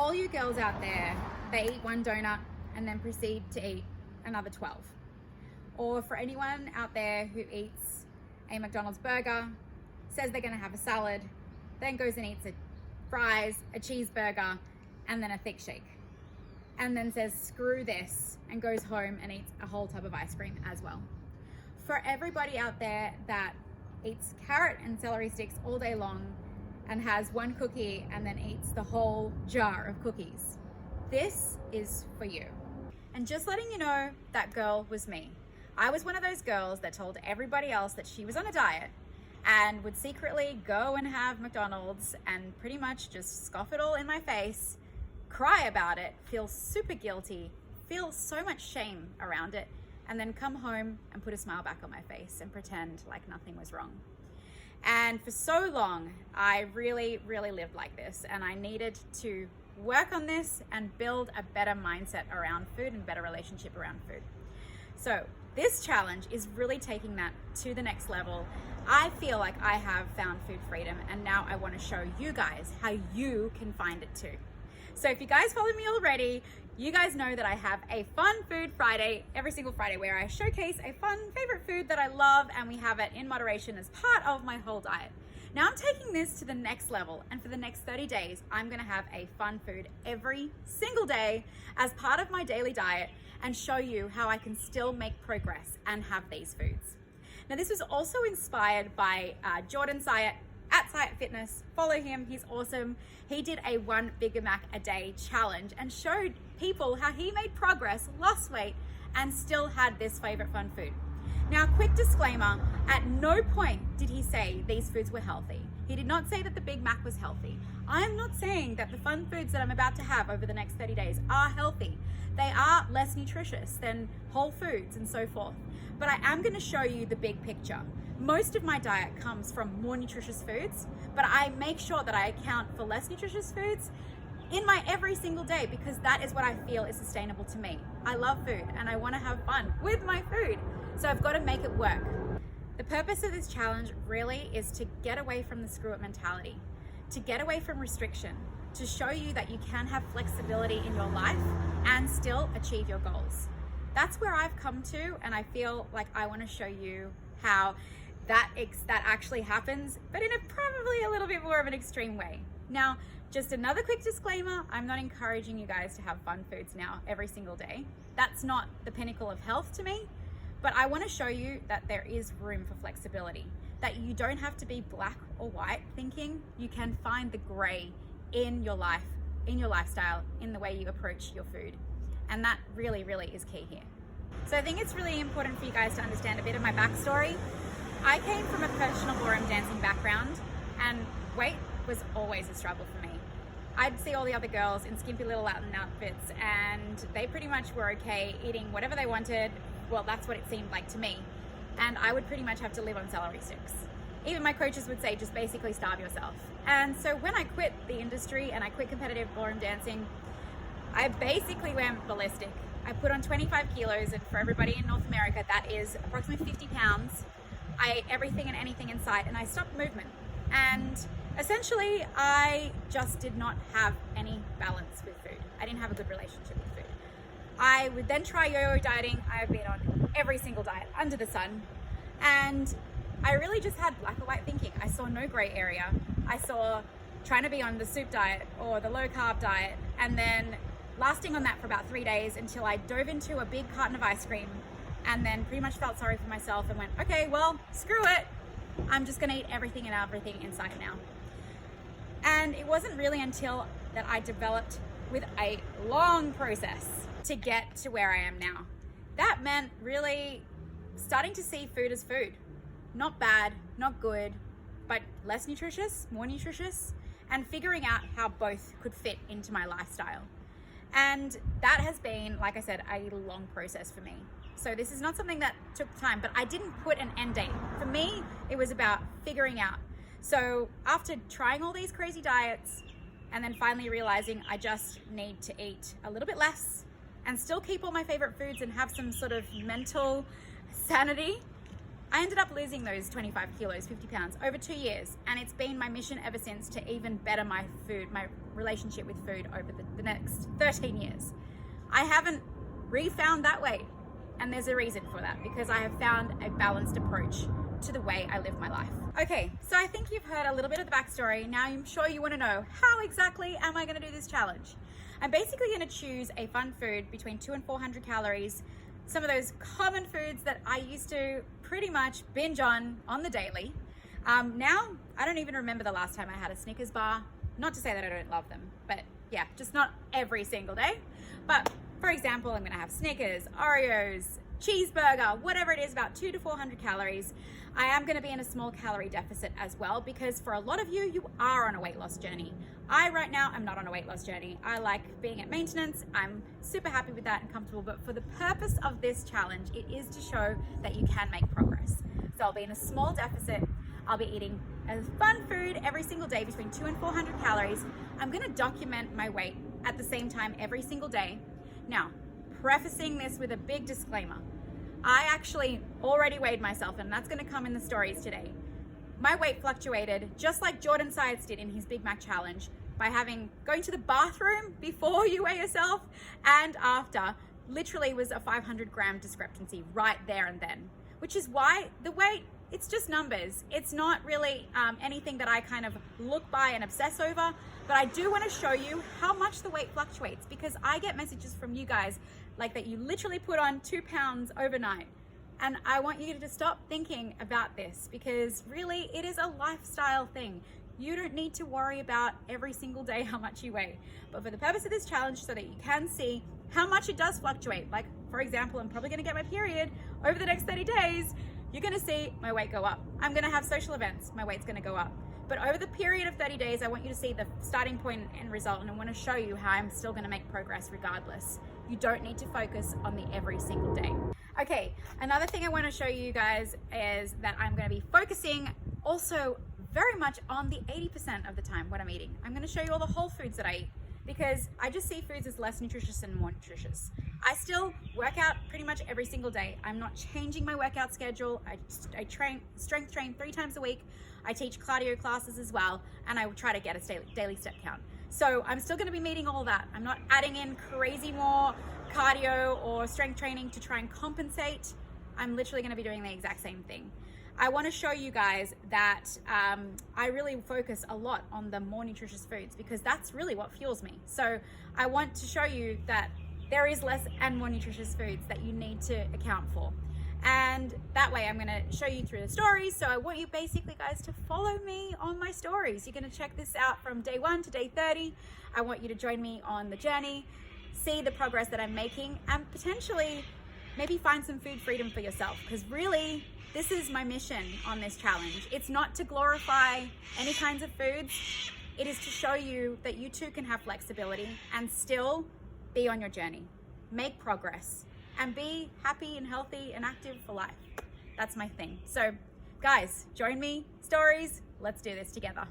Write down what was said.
all you girls out there that eat one donut and then proceed to eat another 12. Or for anyone out there who eats a McDonald's burger, says they're gonna have a salad, then goes and eats fries, a cheeseburger, and then a thick shake. And then says, screw this, and goes home and eats a whole tub of ice cream as well. For everybody out there that eats carrot and celery sticks all day long and has one cookie and then eats the whole jar of cookies, this is for you. And just letting you know, that girl was me. I was one of those girls that told everybody else that she was on a diet and would secretly go and have McDonald's and pretty much just scoff it all in my face, cry about it, feel super guilty, feel so much shame around it, and then come home and put a smile back on my face and pretend like nothing was wrong. And for so long, I really, really lived like this, and I needed to work on this and build a better mindset around food and better relationship around food. So this challenge is really taking that to the next level. I feel like I have found food freedom, and now I want to show you guys how you can find it too. So if you guys follow me already, you guys know that I have a Fun Food Friday every single Friday where I showcase a fun favorite food that I love, and we have it in moderation as part of my whole diet. Now I'm taking this to the next level, and for the next 30 days, I'm gonna have a fun food every single day as part of my daily diet and show you how I can still make progress and have these foods. Now this was also inspired by Jordan Syatt at Syatt Fitness. Follow him, he's awesome. He did a 1 Big Mac a day challenge and showed people how he made progress, lost weight, and still had this favorite fun food. Now, quick disclaimer, at no point did he say these foods were healthy. He did not say that the Big Mac was healthy. I am not saying that the fun foods that I'm about to have over the next 30 days are healthy. They are less nutritious than whole foods and so forth. But I am gonna show you the big picture. Most of my diet comes from more nutritious foods, but I make sure that I account for less nutritious foods in my every single day, because that is what I feel is sustainable to me. I love food and I wanna have fun with my food, so I've gotta make it work. The purpose of this challenge really is to get away from the screw it mentality, to get away from restriction, to show you that you can have flexibility in your life and still achieve your goals. That's where I've come to, and I feel like I wanna show you how that actually happens, but in a probably a little bit more of an extreme way. Now, just another quick disclaimer, I'm not encouraging you guys to have fun foods now every single day. That's not the pinnacle of health to me, but I want to show you that there is room for flexibility, that you don't have to be black or white thinking. You can find the gray in your life, in your lifestyle, in the way you approach your food. And that really, really is key here. So I think it's really important for you guys to understand a bit of my backstory. I came from a professional ballroom dancing background, and weight was always a struggle for me. I'd see all the other girls in skimpy little Latin outfits, and they pretty much were okay eating whatever they wanted. Well, that's what it seemed like to me. And I would pretty much have to live on celery sticks. Even my coaches would say, just basically starve yourself. And so when I quit the industry and I quit competitive ballroom dancing, I basically went ballistic. I put on 25 kilos, and for everybody in North America, that is approximately 50 pounds. I ate everything and anything in sight, and I stopped movement. And essentially, I just did not have any balance with food. I didn't have a good relationship with food. I would then try yo-yo dieting. I have been on every single diet under the sun. And I really just had black or white thinking. I saw no gray area. I saw trying to be on the soup diet or the low carb diet, and then lasting on that for about 3 days until I dove into a big carton of ice cream, and then pretty much felt sorry for myself and went, okay, well, screw it. I'm just gonna eat everything and everything in sight now. And it wasn't really until that I developed with a long process to get to where I am now. That meant really starting to see food as food. Not bad, not good, but less nutritious, more nutritious, and figuring out how both could fit into my lifestyle. And that has been, like I said, a long process for me. So this is not something that took time, but I didn't put an end date. For me, it was about figuring out. So after trying all these crazy diets and then finally realizing I just need to eat a little bit less and still keep all my favorite foods and have some sort of mental sanity, I ended up losing those 25 kilos, 50 pounds over 2 years. And it's been my mission ever since to even better my relationship with food over the next 13 years. I haven't refound that weight. And there's a reason for that, because I have found a balanced approach to the way I live my life. Okay, so I think you've heard a little bit of the backstory. Now I'm sure you want to know, how exactly am I going to do this challenge? I'm basically going to choose a fun food between 200 and 400 calories, some of those common foods that I used to pretty much binge on the daily. Now, I don't even remember the last time I had a Snickers bar. Not to say that I don't love them, but yeah, just not every single day. But for example, I'm gonna have Snickers, Oreos, cheeseburger, whatever it is, about 200 to 400 calories. I am gonna be in a small calorie deficit as well, because for a lot of you, you are on a weight loss journey. Right now, I'm not on a weight loss journey. I like being at maintenance. I'm super happy with that and comfortable, but for the purpose of this challenge, it is to show that you can make progress. So I'll be in a small deficit. I'll be eating a fun food every single day between 200 and 400 calories. I'm gonna document my weight at the same time every single day. Now, prefacing this with a big disclaimer, I actually already weighed myself, and that's gonna come in the stories today. My weight fluctuated just like Jordan Science did in his Big Mac challenge, by going to the bathroom before you weigh yourself and after. Literally was a 500 gram discrepancy right there and then, which is why the weight, it's just numbers. It's not really anything that I kind of look by and obsess over, but I do want to show you how much the weight fluctuates, because I get messages from you guys like that you literally put on 2 pounds overnight. And I want you to stop thinking about this, because really it is a lifestyle thing. You don't need to worry about every single day how much you weigh. But for the purpose of this challenge, so that you can see how much it does fluctuate, like for example, I'm probably gonna get my period over the next 30 days, you're gonna see my weight go up. I'm gonna have social events, my weight's gonna go up. But over the period of 30 days, I want you to see the starting point and result, and I wanna show you how I'm still gonna make progress regardless. You don't need to focus on the every single day. Okay, another thing I wanna show you guys is that I'm gonna be focusing also very much on the 80% of the time what I'm eating. I'm gonna show you all the whole foods that I eat, because I just see foods as less nutritious and more nutritious. I still work out pretty much every single day. I'm not changing my workout schedule. I strength train 3 times a week. I teach cardio classes as well, and I try to get a daily step count. So I'm still gonna be meeting all that. I'm not adding in crazy more cardio or strength training to try and compensate. I'm literally gonna be doing the exact same thing. I want to show you guys that I really focus a lot on the more nutritious foods, because that's really what fuels me. So I want to show you that there is less and more nutritious foods that you need to account for. And that way I'm going to show you through the stories. So I want you basically guys to follow me on my stories. You're going to check this out from day 1 to day 30. I want you to join me on the journey, see the progress that I'm making, and potentially maybe find some food freedom for yourself, because really this is my mission on this challenge. It's not to glorify any kinds of foods. It is to show you that you too can have flexibility and still be on your journey, make progress, and be happy and healthy and active for life. That's my thing. So guys, join me, stories, let's do this together.